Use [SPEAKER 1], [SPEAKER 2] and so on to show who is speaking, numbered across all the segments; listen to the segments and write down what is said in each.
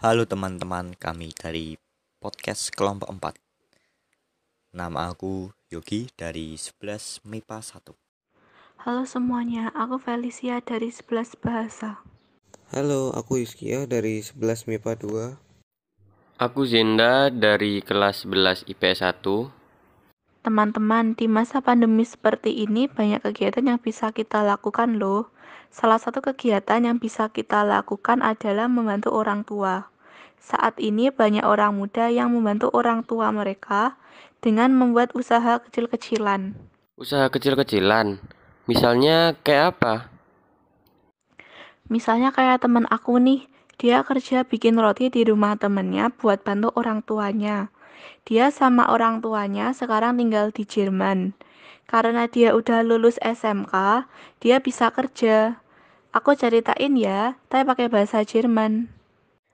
[SPEAKER 1] Halo teman-teman kami dari podcast kelompok 4. Nama aku Yogi dari 11 MIPA 1.
[SPEAKER 2] Halo semuanya, aku Felicia dari 11 Bahasa.
[SPEAKER 3] Halo, aku Yuskia dari 11 MIPA 2.
[SPEAKER 4] Aku Zenda dari kelas 11 IPS 1.
[SPEAKER 2] Teman-teman, di masa pandemi seperti ini banyak kegiatan yang bisa kita lakukan loh. Salah satu kegiatan yang bisa kita lakukan adalah membantu orang tua. Saat ini banyak orang muda yang membantu orang tua mereka dengan membuat usaha kecil-kecilan.
[SPEAKER 4] Usaha kecil-kecilan. Misalnya kayak apa?
[SPEAKER 2] Misalnya kayak teman aku nih, dia kerja bikin roti di rumah temennya buat bantu orang tuanya. Dia sama orang tuanya sekarang tinggal di Jerman. Karena dia udah lulus SMK, dia bisa kerja. Aku ceritain ya, tapi pakai bahasa Jerman.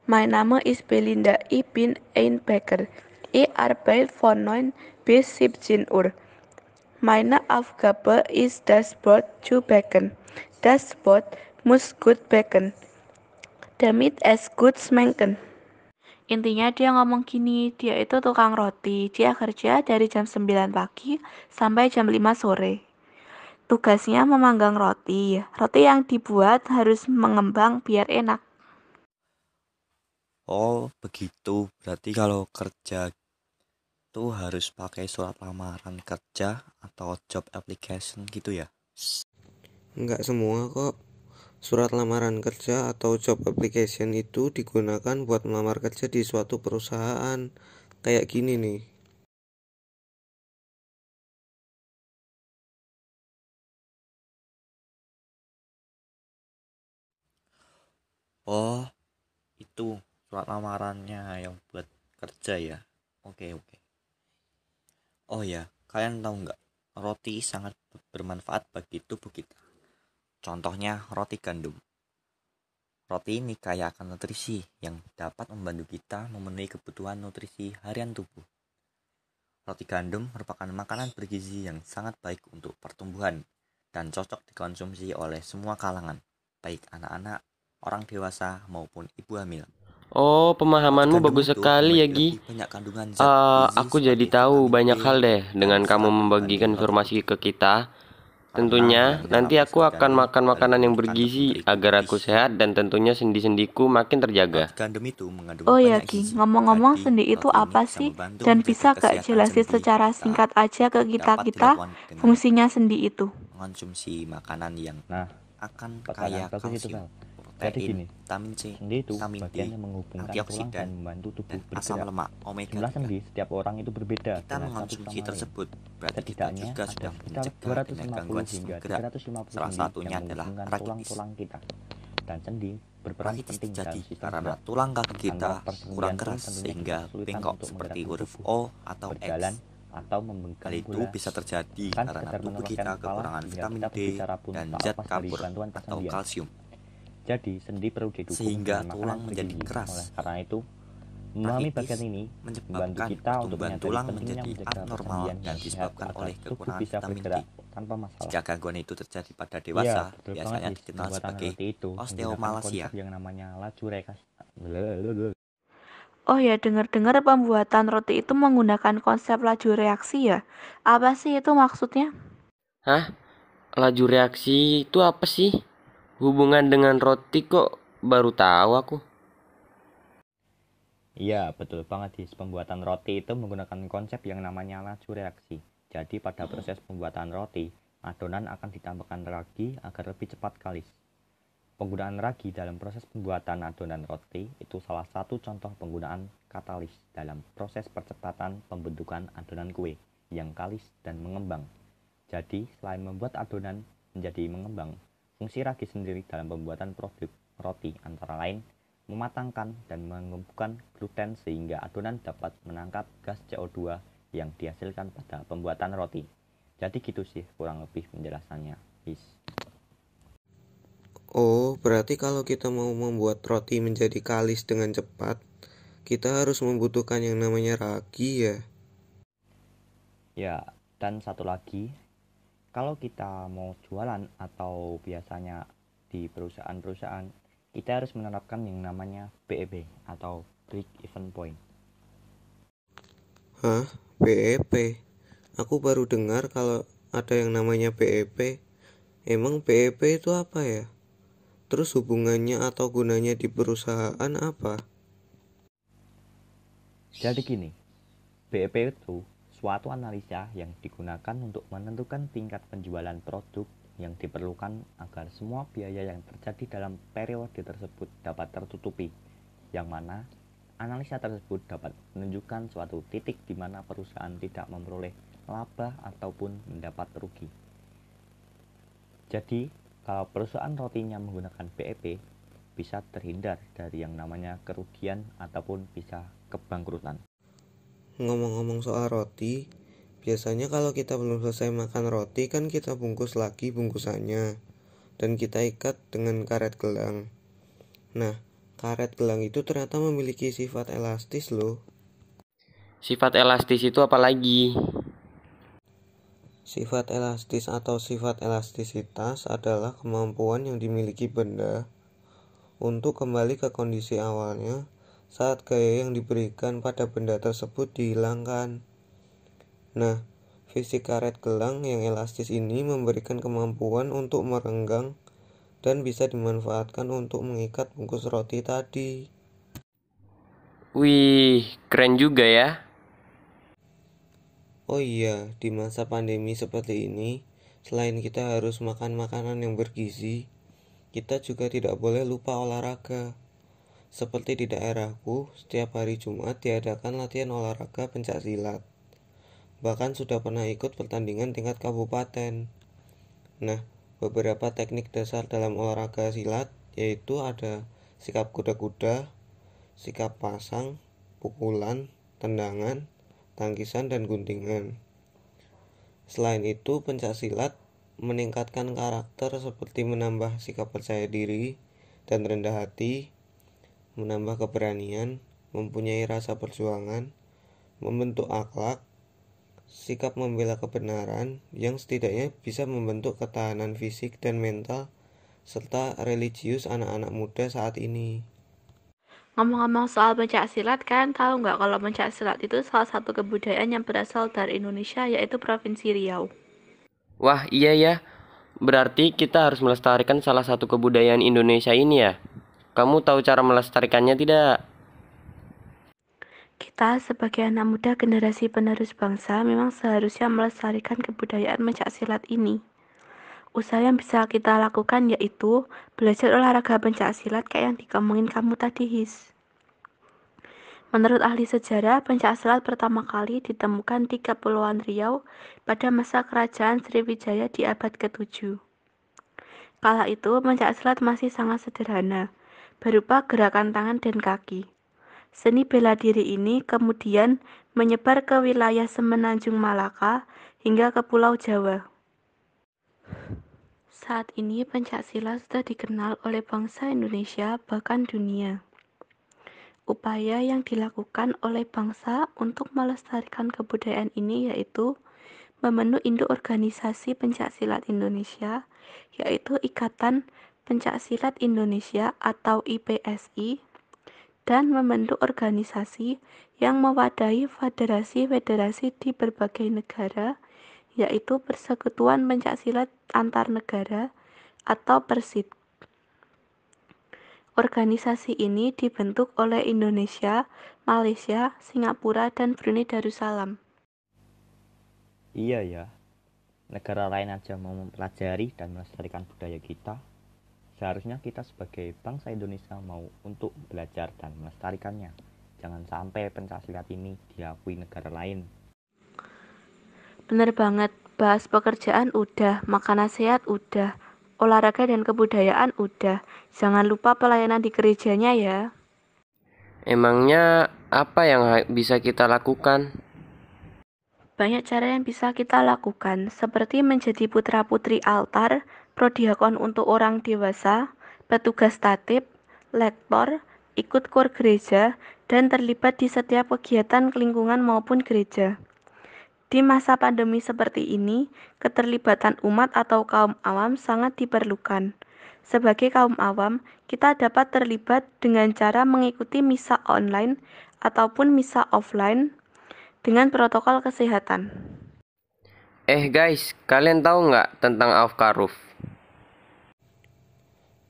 [SPEAKER 2] Mein Name ist Belinda, ich bin ein Bäcker. Ich arbeite von 9 bis 17 Uhr. Meine Aufgabe ist, das Brot zu backen. Das Brot muss gut backen, damit es gut schmecken. Intinya dia ngomong gini, dia itu tukang roti. Dia kerja dari jam 9 pagi sampai jam 5 sore. Tugasnya memanggang roti. Roti yang dibuat harus mengembang biar enak.
[SPEAKER 1] Oh begitu, berarti kalau kerja tuh harus pakai surat lamaran kerja atau job application gitu ya?
[SPEAKER 3] Enggak semua kok. Surat lamaran kerja atau job application itu digunakan buat melamar kerja di suatu perusahaan. Kayak gini nih.
[SPEAKER 1] Oh itu surat lamarannya yang buat kerja ya? Oke. Oh ya, kalian tahu nggak? Roti sangat bermanfaat bagi tubuh kita. Contohnya roti gandum. Roti ini kaya akan nutrisi yang dapat membantu kita memenuhi kebutuhan nutrisi harian tubuh. Roti gandum merupakan makanan bergizi yang sangat baik untuk pertumbuhan dan cocok dikonsumsi oleh semua kalangan, baik anak-anak, orang dewasa maupun ibu hamil.
[SPEAKER 4] Oh,
[SPEAKER 1] Roti
[SPEAKER 4] pemahamanmu
[SPEAKER 1] gandum
[SPEAKER 4] bagus
[SPEAKER 1] itu
[SPEAKER 4] sekali ya,
[SPEAKER 1] memiliki
[SPEAKER 4] Gi.
[SPEAKER 1] lebih banyak kandungan zat gizi
[SPEAKER 4] Aku jadi
[SPEAKER 1] seperti
[SPEAKER 4] tahu
[SPEAKER 1] vitamin
[SPEAKER 4] banyak
[SPEAKER 1] B
[SPEAKER 4] hal deh
[SPEAKER 1] dan
[SPEAKER 4] dengan kamu
[SPEAKER 1] serat
[SPEAKER 4] membagikan
[SPEAKER 1] dibanding roti
[SPEAKER 4] informasi
[SPEAKER 1] putih.
[SPEAKER 4] ke kita.
[SPEAKER 1] Karena
[SPEAKER 4] Tentunya
[SPEAKER 1] yang dalam
[SPEAKER 4] nanti aku
[SPEAKER 1] unsur
[SPEAKER 4] akan
[SPEAKER 1] gandum
[SPEAKER 4] makan
[SPEAKER 1] dalam
[SPEAKER 4] makanan yang
[SPEAKER 1] bentuk kandung
[SPEAKER 4] bergizi
[SPEAKER 1] memberi
[SPEAKER 4] agar aku
[SPEAKER 1] gizi.
[SPEAKER 4] sehat dan tentunya sendi-sendiku makin terjaga.
[SPEAKER 1] Roti gandum itu mengandung
[SPEAKER 2] Oh ya
[SPEAKER 1] banyak
[SPEAKER 2] Ki,
[SPEAKER 1] gizi,
[SPEAKER 2] ngomong-ngomong
[SPEAKER 1] jadi
[SPEAKER 2] sendi itu
[SPEAKER 1] roti ini
[SPEAKER 2] apa
[SPEAKER 1] bisa
[SPEAKER 2] sih?
[SPEAKER 1] membantu
[SPEAKER 2] Dan
[SPEAKER 1] menjaga
[SPEAKER 2] bisa gak
[SPEAKER 1] kesehatan
[SPEAKER 2] jelasin
[SPEAKER 1] sendi
[SPEAKER 2] secara
[SPEAKER 1] kita
[SPEAKER 2] singkat aja ke
[SPEAKER 1] agar dapat
[SPEAKER 2] kita-kita
[SPEAKER 1] dilakukan dengan
[SPEAKER 2] fungsinya sendi itu?
[SPEAKER 1] mengonsumsi makanan yang akan
[SPEAKER 5] Pertanyaan
[SPEAKER 1] kaya
[SPEAKER 5] bagus itu,
[SPEAKER 1] kalsium,
[SPEAKER 5] Val. Jadi
[SPEAKER 1] protein,
[SPEAKER 5] gini,
[SPEAKER 1] vitamin C,
[SPEAKER 5] sendi itu
[SPEAKER 1] vitamin D,
[SPEAKER 5] bagian yang menghubungkan tulang
[SPEAKER 1] antioksidan,
[SPEAKER 5] dan membantu tubuh
[SPEAKER 1] dan asam
[SPEAKER 5] bergerak.
[SPEAKER 1] lemak omega
[SPEAKER 5] Jumlah
[SPEAKER 1] 3.
[SPEAKER 5] sendi setiap orang itu berbeda
[SPEAKER 1] Kita
[SPEAKER 5] dengan satu
[SPEAKER 1] mengonsumsi
[SPEAKER 5] sama lain.
[SPEAKER 1] tersebut berarti kita
[SPEAKER 5] Setidaknya
[SPEAKER 1] juga
[SPEAKER 5] ada
[SPEAKER 1] sudah
[SPEAKER 5] sekitar
[SPEAKER 1] mencegah adanya
[SPEAKER 5] 250
[SPEAKER 1] gangguan sistem
[SPEAKER 5] hingga
[SPEAKER 1] gerak.
[SPEAKER 5] 350
[SPEAKER 1] Salah
[SPEAKER 5] sendi
[SPEAKER 1] satunya
[SPEAKER 5] yang
[SPEAKER 1] adalah
[SPEAKER 5] menghubungkan
[SPEAKER 1] rakitis.
[SPEAKER 5] tulang-tulang kita. Dan sendi berperan
[SPEAKER 1] Rakitis
[SPEAKER 5] penting
[SPEAKER 1] terjadi
[SPEAKER 5] dalam sistem
[SPEAKER 1] karena
[SPEAKER 5] gerak.
[SPEAKER 1] tulang kaki kita
[SPEAKER 5] Tanpa persendian
[SPEAKER 1] kurang
[SPEAKER 5] pun
[SPEAKER 1] keras
[SPEAKER 5] tentunya kita
[SPEAKER 1] sehingga
[SPEAKER 5] kesulitan
[SPEAKER 1] bengkok
[SPEAKER 5] untuk
[SPEAKER 1] seperti
[SPEAKER 5] menggerakkan
[SPEAKER 1] huruf
[SPEAKER 5] tubuh,
[SPEAKER 1] O atau
[SPEAKER 5] berjalan,
[SPEAKER 1] X.
[SPEAKER 5] atau
[SPEAKER 1] Hal
[SPEAKER 5] membengkang
[SPEAKER 1] itu
[SPEAKER 5] gula.
[SPEAKER 1] bisa terjadi
[SPEAKER 5] Bahkan
[SPEAKER 1] karena
[SPEAKER 5] sekedar
[SPEAKER 1] tubuh
[SPEAKER 5] menurunkan
[SPEAKER 1] kita
[SPEAKER 5] kepala
[SPEAKER 1] kekurangan
[SPEAKER 5] hingga
[SPEAKER 1] vitamin
[SPEAKER 5] kita
[SPEAKER 1] D
[SPEAKER 5] berbicara pun
[SPEAKER 1] dan
[SPEAKER 5] tak
[SPEAKER 1] zat
[SPEAKER 5] lepas dari
[SPEAKER 1] kapur
[SPEAKER 5] bantuan
[SPEAKER 1] atau
[SPEAKER 5] persendian.
[SPEAKER 1] kalsium,
[SPEAKER 5] Jadi, sendi perlu didukung
[SPEAKER 1] sehingga
[SPEAKER 5] dengan makanan
[SPEAKER 1] tulang menjadi
[SPEAKER 5] bergizi.
[SPEAKER 1] keras.
[SPEAKER 5] Oleh karena itu, memahami bagian
[SPEAKER 1] Rakitis
[SPEAKER 5] ini membantu
[SPEAKER 1] menyebabkan
[SPEAKER 5] kita untuk
[SPEAKER 1] pertumbuhan
[SPEAKER 5] menyadari
[SPEAKER 1] tulang
[SPEAKER 5] pentingnya
[SPEAKER 1] menjadi
[SPEAKER 5] menjaga
[SPEAKER 1] abnormal
[SPEAKER 5] persendian
[SPEAKER 1] dan
[SPEAKER 5] yang sehat
[SPEAKER 1] disebabkan
[SPEAKER 5] agar
[SPEAKER 1] oleh
[SPEAKER 5] tubuh
[SPEAKER 1] kekurangan
[SPEAKER 5] bisa
[SPEAKER 1] vitamin D.
[SPEAKER 5] bergerak tanpa masalah.
[SPEAKER 1] Jika gangguan itu terjadi pada
[SPEAKER 5] Iya,
[SPEAKER 1] dewasa,
[SPEAKER 5] betul banget,
[SPEAKER 1] biasanya
[SPEAKER 5] Yus.
[SPEAKER 1] dikenal
[SPEAKER 5] Pembuatan
[SPEAKER 1] sebagai
[SPEAKER 5] roti itu menggunakan
[SPEAKER 1] osteomalacia.
[SPEAKER 5] konsep yang namanya laju reaksi.
[SPEAKER 2] Oh ya, dengar-dengar pembuatan roti itu menggunakan konsep laju reaksi ya? Apa sih itu maksudnya?
[SPEAKER 4] Hah? Laju reaksi itu apa sih? Hubungan dengan roti kok baru tahu aku.
[SPEAKER 5] Iya, betul banget, Yus. Pembuatan roti itu menggunakan konsep yang namanya laju reaksi. Jadi, pada proses pembuatan roti, adonan akan ditambahkan ragi agar lebih cepat kalis. Penggunaan ragi dalam proses pembuatan adonan roti itu salah satu contoh penggunaan katalis dalam proses percepatan pembentukan adonan kue yang kalis dan mengembang. Jadi, selain membuat adonan menjadi mengembang, fungsi ragi sendiri dalam pembuatan produk roti antara lain mematangkan dan mengumpulkan gluten sehingga adonan dapat menangkap gas CO2 yang dihasilkan pada pembuatan roti. Jadi gitu sih kurang lebih penjelasannya. Peace.
[SPEAKER 3] Oh, berarti kalau kita mau membuat roti menjadi kalis dengan cepat, kita harus membutuhkan yang namanya ragi ya.
[SPEAKER 5] Ya, dan satu lagi, kalau kita mau jualan atau biasanya di perusahaan-perusahaan kita harus menerapkan yang namanya BEP atau Break Even Point.
[SPEAKER 3] Hah? BEP? Aku baru dengar kalau ada yang namanya BEP. Emang BEP itu apa ya? Terus hubungannya atau gunanya di perusahaan apa?
[SPEAKER 5] Jadi gini, BEP itu suatu analisa yang digunakan untuk menentukan tingkat penjualan produk yang diperlukan agar semua biaya yang terjadi dalam periode tersebut dapat tertutupi, yang mana analisa tersebut dapat menunjukkan suatu titik di mana perusahaan tidak memperoleh laba ataupun mendapat rugi. Jadi, kalau perusahaan rotinya menggunakan BEP, bisa terhindar dari yang namanya kerugian ataupun bisa kebangkrutan.
[SPEAKER 3] Ngomong-ngomong soal roti, biasanya kalau kita belum selesai makan roti kan kita bungkus lagi bungkusannya dan kita ikat dengan karet gelang. Nah, karet gelang itu ternyata memiliki sifat elastis loh.
[SPEAKER 4] Sifat elastis itu apa lagi?
[SPEAKER 3] Sifat elastis atau sifat elastisitas adalah kemampuan yang dimiliki benda untuk kembali ke kondisi awalnya saat gaya yang diberikan pada benda tersebut dihilangkan. Nah, fisik karet gelang yang elastis ini memberikan kemampuan untuk merenggang dan bisa dimanfaatkan untuk mengikat bungkus roti tadi.
[SPEAKER 4] Wih, keren juga ya.
[SPEAKER 3] Oh iya, di masa pandemi seperti ini, selain kita harus makan makanan yang bergizi, kita juga tidak boleh lupa olahraga. Seperti di daerahku, setiap hari Jumat diadakan latihan olahraga pencaksilat. Bahkan sudah pernah ikut pertandingan tingkat kabupaten. Nah, beberapa teknik dasar dalam olahraga silat yaitu ada sikap kuda-kuda, sikap pasang, pukulan, tendangan, tangkisan, dan guntingan. Selain itu, pencaksilat meningkatkan karakter seperti menambah sikap percaya diri dan rendah hati, menambah keberanian, mempunyai rasa perjuangan, membentuk akhlak, sikap membela kebenaran yang setidaknya bisa membentuk ketahanan fisik dan mental serta religius anak-anak muda saat ini.
[SPEAKER 2] Ngomong-ngomong soal pencaksilat, kan tahu nggak kalau pencaksilat itu salah satu kebudayaan yang berasal dari Indonesia, yaitu Provinsi Riau.
[SPEAKER 4] Wah, iya ya. Berarti kita harus melestarikan salah satu kebudayaan Indonesia ini ya. Kamu tahu cara melestarikannya tidak?
[SPEAKER 2] Kita sebagai anak muda generasi penerus bangsa memang seharusnya melestarikan kebudayaan pencaksilat ini. Usaha yang bisa kita lakukan yaitu belajar olahraga pencaksilat kayak yang dikomongin kamu tadi, His. Menurut ahli sejarah, pencaksilat pertama kali ditemukan di Kepulauan Riau pada masa kerajaan Sriwijaya di abad ke-7. Kala itu, pencaksilat masih sangat sederhana, berupa gerakan tangan dan kaki. Seni bela diri ini kemudian menyebar ke wilayah Semenanjung Malaka hingga ke Pulau Jawa. Saat ini pencaksilat sudah dikenal oleh bangsa Indonesia bahkan dunia. Upaya yang dilakukan oleh bangsa untuk melestarikan kebudayaan ini yaitu membentuk induk organisasi pencaksilat Indonesia, yaitu Ikatan Pencaksilat Indonesia atau IPSI, dan membentuk organisasi yang mewadahi federasi-federasi di berbagai negara, yaitu Persekutuan Pencaksilat Antar Negara atau PERSID. Organisasi ini dibentuk oleh Indonesia, Malaysia, Singapura, dan Brunei Darussalam.
[SPEAKER 5] Iya ya, negara lain aja mau mempelajari dan melestarikan budaya kita. Seharusnya kita sebagai bangsa Indonesia mau untuk belajar dan melestarikannya. Jangan sampai pencaksilat ini diakui negara lain.
[SPEAKER 2] Bener banget, bahas pekerjaan udah, makanan sehat udah, olahraga dan kebudayaan udah. Jangan lupa pelayanan di gerejanya ya.
[SPEAKER 4] Emangnya apa yang bisa kita lakukan?
[SPEAKER 2] Banyak cara yang bisa kita lakukan, seperti menjadi putra-putri altar, prodiakon untuk orang dewasa, petugas tatib, lektor, ikut kur gereja, dan terlibat di setiap kegiatan lingkungan maupun gereja. Di masa pandemi seperti ini, keterlibatan umat atau kaum awam sangat diperlukan. Sebagai kaum awam, kita dapat terlibat dengan cara mengikuti misa online ataupun misa offline dengan protokol kesehatan.
[SPEAKER 4] Guys, kalian tahu nggak tentang Aufkaruf?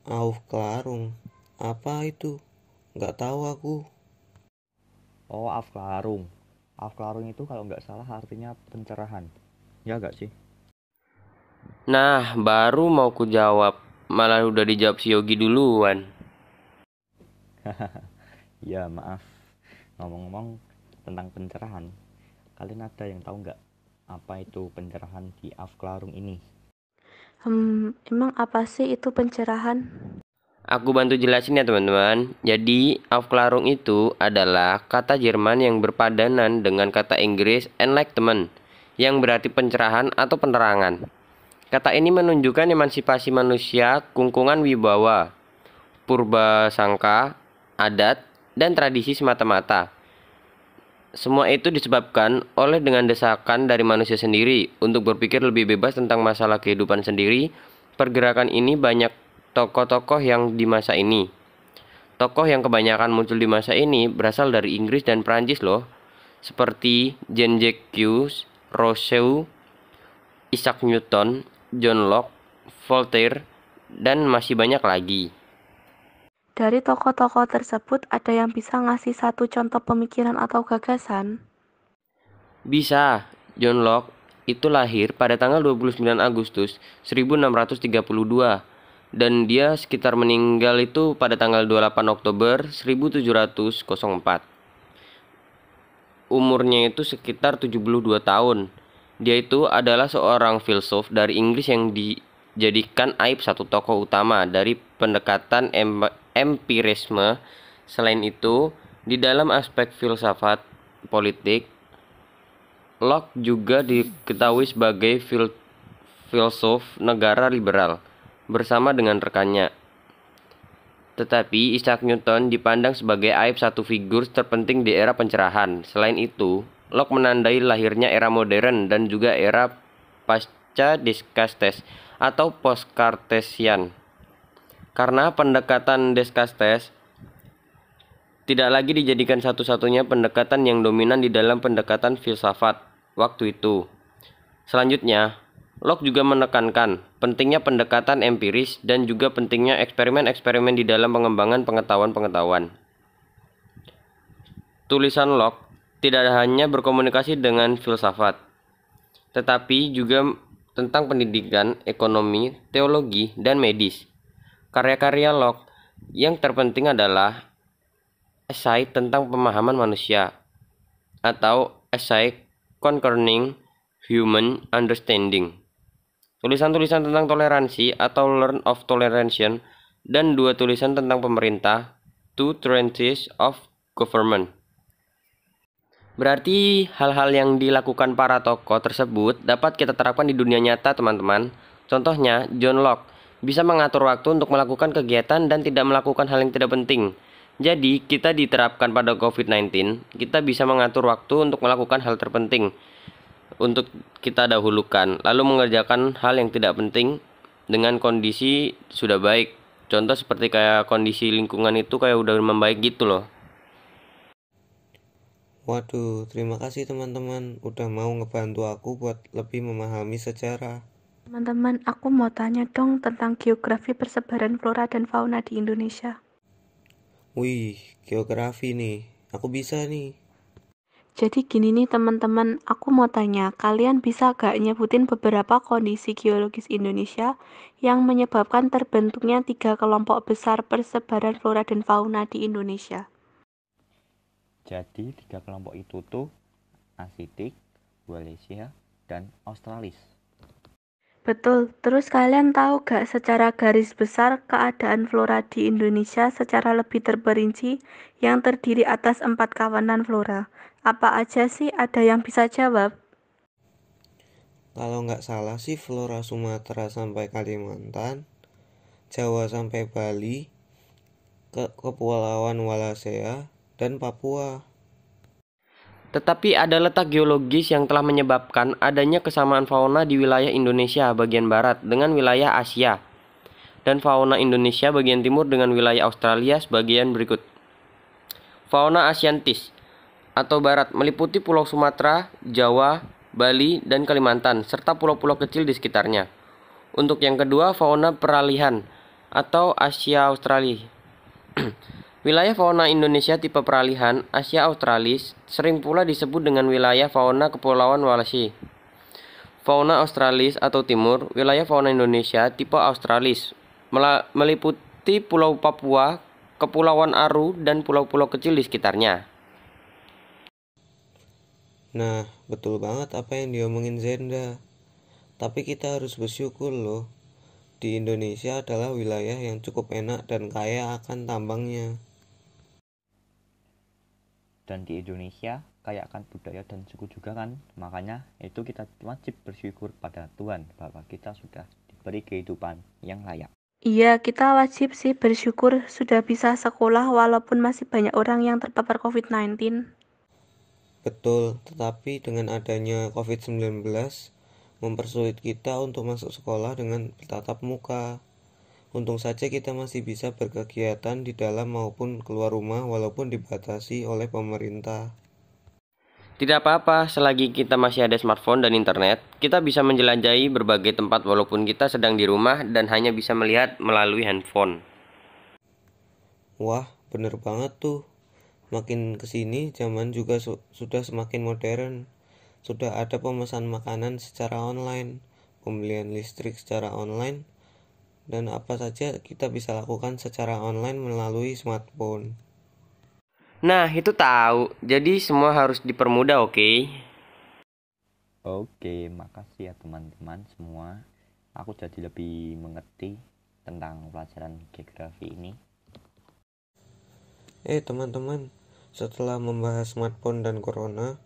[SPEAKER 3] Aufklärung, apa itu? Nggak tahu aku.
[SPEAKER 5] Oh, Aufklärung. Aufklärung itu kalau nggak salah artinya pencerahan. Ya nggak sih?
[SPEAKER 4] Nah, baru mau ku jawab, malah udah dijawab si Yogi duluan.
[SPEAKER 5] Ya maaf. Ngomong-ngomong tentang pencerahan, kalian ada yang tahu nggak apa itu pencerahan di Aufklärung ini?
[SPEAKER 2] Emang apa sih itu pencerahan?
[SPEAKER 4] Aku bantu jelasin ya teman-teman. Jadi, Aufklärung itu adalah kata Jerman yang berpadanan dengan kata Inggris enlightenment, yang berarti pencerahan atau penerangan. Kata ini menunjukkan emansipasi manusia, kungkungan wibawa, purba sangka, adat, dan tradisi semata-mata. Semua itu disebabkan oleh dengan desakan dari manusia sendiri untuk berpikir lebih bebas tentang masalah kehidupan sendiri. Pergerakan ini banyak tokoh-tokoh yang di masa ini. Tokoh yang kebanyakan muncul di masa ini berasal dari Inggris dan Prancis loh. Seperti Jean-Jacques Rousseau, Isaac Newton, John Locke, Voltaire, dan masih banyak lagi.
[SPEAKER 2] Dari tokoh-tokoh tersebut ada yang bisa ngasih satu contoh pemikiran atau gagasan?
[SPEAKER 4] Bisa, John Locke itu lahir pada tanggal 29 Agustus 1632 dan dia sekitar meninggal itu pada tanggal 28 Oktober 1704. Umurnya itu sekitar 72 tahun. Dia itu adalah seorang filsuf dari Inggris yang dijadikan aib satu tokoh utama dari pendekatan empirisme. Selain itu, di dalam aspek filsafat politik, Locke juga diketahui sebagai filsuf negara liberal bersama dengan rekannya. Tetapi Isaac Newton dipandang sebagai aib satu figur terpenting di era pencerahan. Selain itu, Locke menandai lahirnya era modern dan juga era pasca Descartes atau post-Cartesian. Karena pendekatan Descartes tidak lagi dijadikan satu-satunya pendekatan yang dominan di dalam pendekatan filsafat waktu itu. Selanjutnya, Locke juga menekankan pentingnya pendekatan empiris dan juga pentingnya eksperimen-eksperimen di dalam pengembangan pengetahuan-pengetahuan. Tulisan Locke tidak hanya berkomunikasi dengan filsafat, tetapi juga tentang pendidikan, ekonomi, teologi, dan medis. Karya-karya Locke yang terpenting adalah esai tentang pemahaman manusia atau Essay Concerning Human Understanding, tulisan-tulisan tentang toleransi atau Learn of Toleration, dan dua tulisan tentang pemerintah, Two Treatises of Government. Berarti hal-hal yang dilakukan para tokoh tersebut dapat kita terapkan di dunia nyata teman-teman. Contohnya, John Locke bisa mengatur waktu untuk melakukan kegiatan dan tidak melakukan hal yang tidak penting. Jadi, kita diterapkan pada COVID-19, kita bisa mengatur waktu untuk melakukan hal terpenting untuk kita dahulukan, lalu mengerjakan hal yang tidak penting dengan kondisi sudah baik. Contoh seperti kayak kondisi lingkungan itu kayak udah membaik gitu loh.
[SPEAKER 3] Waduh, terima kasih teman-teman udah mau ngebantu aku buat lebih memahami sejarah.
[SPEAKER 2] Teman-teman, aku mau tanya dong tentang geografi persebaran flora dan fauna di Indonesia.
[SPEAKER 3] Wih, geografi nih. Aku bisa nih.
[SPEAKER 2] Jadi gini nih teman-teman, aku mau tanya, kalian bisa gak nyebutin beberapa kondisi geologis Indonesia yang menyebabkan terbentuknya 3 kelompok besar persebaran flora dan fauna di Indonesia?
[SPEAKER 5] Jadi 3 kelompok itu tuh Asiatik, Wallacea, dan Australis.
[SPEAKER 2] Betul, terus kalian tahu gak secara garis besar keadaan flora di Indonesia secara lebih terperinci yang terdiri atas 4 kawanan flora? Apa aja sih? Ada yang bisa jawab?
[SPEAKER 3] Kalau nggak salah sih flora Sumatera sampai Kalimantan, Jawa sampai Bali, Kepulauan Wallacea, dan Papua.
[SPEAKER 4] Tetapi ada letak geologis yang telah menyebabkan adanya kesamaan fauna di wilayah Indonesia bagian barat dengan wilayah Asia. dan fauna Indonesia bagian timur dengan wilayah Australia sebagian berikut. Fauna Asiatis atau barat meliputi Pulau Sumatera, Jawa, Bali, dan Kalimantan, serta pulau-pulau kecil di sekitarnya. Untuk yang kedua, fauna peralihan atau Asia Australis. Wilayah fauna Indonesia tipe peralihan Asia Australis sering pula disebut dengan wilayah fauna Kepulauan Walase. Fauna Australis atau timur, wilayah fauna Indonesia tipe Australis meliputi Pulau Papua, Kepulauan Aru, dan pulau-pulau kecil di sekitarnya.
[SPEAKER 3] Nah, betul banget apa yang diomongin Zenda. Tapi kita harus bersyukur loh. Di Indonesia adalah wilayah yang cukup enak dan kaya akan tambangnya.
[SPEAKER 5] Dan di Indonesia kaya akan budaya dan suku juga kan. Makanya itu kita wajib bersyukur pada Tuhan bahwa kita sudah diberi kehidupan yang layak.
[SPEAKER 2] Iya, kita wajib sih bersyukur sudah bisa sekolah walaupun masih banyak orang yang terpapar COVID-19.
[SPEAKER 3] Betul, tetapi dengan adanya COVID-19 mempersulit kita untuk masuk sekolah dengan bertatap muka. Untung saja kita masih bisa berkegiatan di dalam maupun keluar rumah walaupun dibatasi oleh pemerintah.
[SPEAKER 4] Tidak apa-apa, selagi kita masih ada smartphone dan internet, kita bisa menjelajahi berbagai tempat walaupun kita sedang di rumah dan hanya bisa melihat melalui handphone.
[SPEAKER 3] Wah, bener banget tuh. Makin kesini zaman juga sudah semakin modern. Sudah ada pemesan makanan secara online, pembelian listrik secara online, dan apa saja kita bisa lakukan secara online melalui smartphone.
[SPEAKER 4] Nah, itu tahu. Jadi semua harus dipermudah, oke?
[SPEAKER 5] Oke, makasih ya teman-teman semua. Aku jadi lebih mengerti tentang pelajaran geografi ini.
[SPEAKER 3] Teman-teman, setelah membahas smartphone dan corona,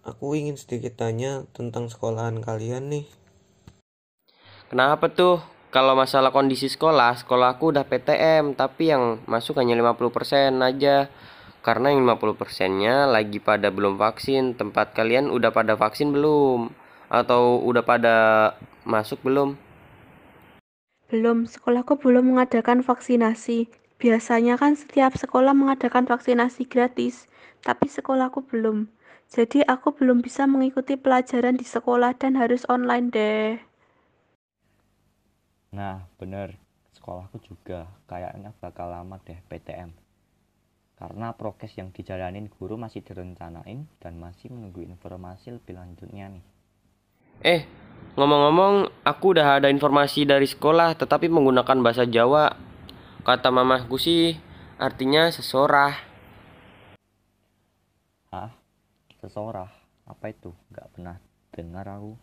[SPEAKER 3] aku ingin sedikit tanya tentang sekolahan kalian nih.
[SPEAKER 4] Kenapa tuh? Kalau masalah kondisi sekolahku udah PTM, tapi yang masuk hanya 50% aja. Karena yang 50%-nya lagi pada belum vaksin. Tempat kalian udah pada vaksin belum? Atau udah pada masuk belum?
[SPEAKER 2] Belum, sekolahku belum mengadakan vaksinasi. Biasanya kan setiap sekolah mengadakan vaksinasi gratis, tapi sekolahku belum. Jadi aku belum bisa mengikuti pelajaran di sekolah dan harus online deh.
[SPEAKER 5] Nah, bener. Sekolahku juga kayaknya bakal lama deh PTM. Karena prokes yang dijalanin guru masih direncanain dan masih menunggu informasi lebih lanjutnya nih.
[SPEAKER 4] Ngomong-ngomong, aku udah ada informasi dari sekolah tetapi menggunakan bahasa Jawa. Kata mamahku sih, artinya sesorah.
[SPEAKER 5] Hah? Sesorah? Apa itu? Gak pernah dengar aku.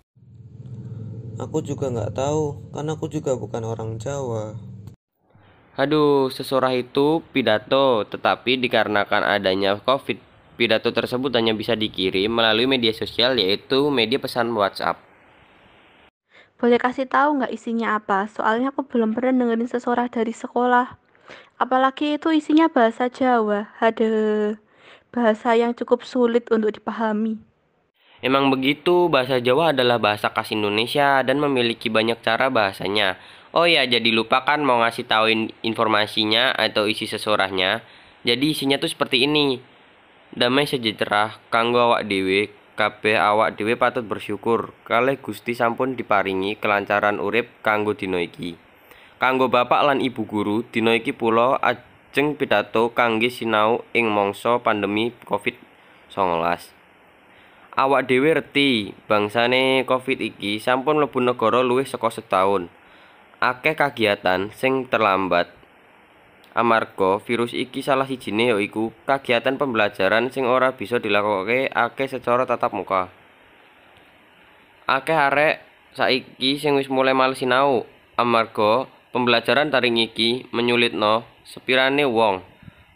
[SPEAKER 3] Aku juga nggak tahu, kan aku juga bukan orang Jawa.
[SPEAKER 4] Aduh, sesorah itu pidato, tetapi dikarenakan adanya COVID, pidato tersebut hanya bisa dikirim melalui media sosial yaitu media pesan WhatsApp.
[SPEAKER 2] Boleh kasih tahu nggak isinya apa? Soalnya aku belum pernah dengerin sesorah dari sekolah. Apalagi itu isinya bahasa Jawa. Aduh, bahasa yang cukup sulit untuk dipahami.
[SPEAKER 4] Emang begitu, bahasa Jawa adalah bahasa khas Indonesia dan memiliki banyak cara bahasanya. Oh ya, jadi lupa kan mau ngasih tauin informasinya atau isi sesorahnya. Jadi isinya tuh seperti ini. Damai sejahtera kanggo awak dhewe, kabeh awak dhewe patut bersyukur kalih Gusti sampun diparingi kelancaran urip kanggo dina iki. Kanggo bapak lan ibu guru, dina iki pula ajeng pidato kangge sinau ing mangsa pandemi Covid-19. Awak dhewe reti, bangsane Covid iki sampun mlebu negara luwih saka setahun. Akeh kagiatan sing terlambat. Amarga virus iki salah sijine yaiku kagiatan pembelajaran sing ora bisa dilakokake akeh secara tatap muka. Akeh arek saiki sing wis mulai males sinau amarga pembelajaran daring iki menyulitno sepirane wong.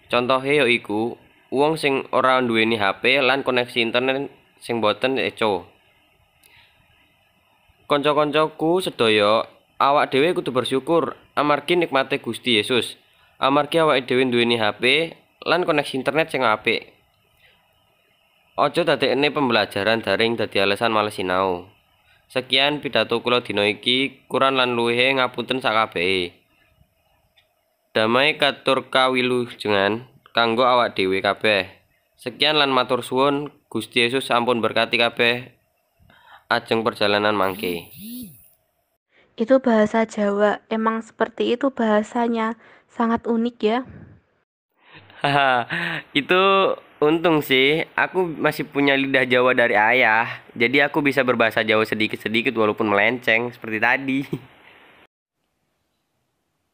[SPEAKER 4] Contohe yaiku wong sing ora nduweni HP lan koneksi internet sing boten eco. Kanca-kancaku sedaya, awak dhewe kudu bersyukur amargi nikmate Gusti Yesus. Amargi awake dhewe nduweni HP lan koneksi internet sing apik. Aja dadekne pembelajaran daring dadi alasan males sinau. Sekian pidato kula dina iki, kurang lan luwihe ngapunten sakabehe. Damai katur kawilujengan kanggo awak dhewe kabeh. Sekian lan matur suwun, Gusti Yesus sampun berkati kabeh ajeng perjalanan mangke.
[SPEAKER 2] Itu bahasa Jawa, emang seperti itu bahasanya, sangat unik ya.
[SPEAKER 4] Haha, itu untung sih, aku masih punya lidah Jawa dari ayah. Jadi aku bisa berbahasa Jawa sedikit-sedikit walaupun melenceng seperti tadi.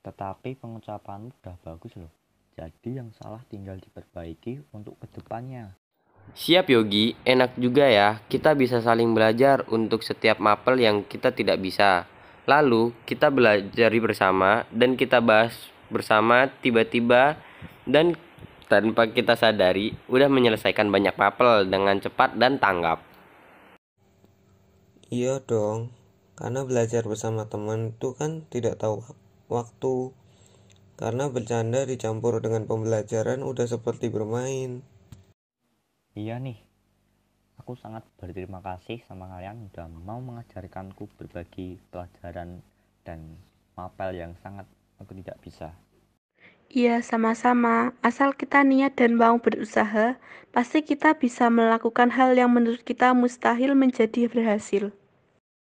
[SPEAKER 5] Tetapi pengucapanmu udah bagus loh. Jadi yang salah tinggal diperbaiki untuk kedepannya.
[SPEAKER 4] Siap Yogi, enak juga ya. Kita bisa saling belajar untuk setiap mapel yang kita tidak bisa. Lalu kita belajar bersama dan kita bahas bersama tiba-tiba dan tanpa kita sadari udah menyelesaikan banyak mapel dengan cepat dan tanggap.
[SPEAKER 3] Iya dong, karena belajar bersama teman itu kan tidak tahu waktu. Karena bercanda dicampur dengan pembelajaran udah seperti bermain.
[SPEAKER 5] Iya nih, aku sangat berterima kasih sama kalian udah mau mengajarkanku berbagi pelajaran dan mapel yang sangat aku tidak bisa.
[SPEAKER 2] Iya, sama-sama. Asal kita niat dan mau berusaha, pasti kita bisa melakukan hal yang menurut kita mustahil menjadi berhasil.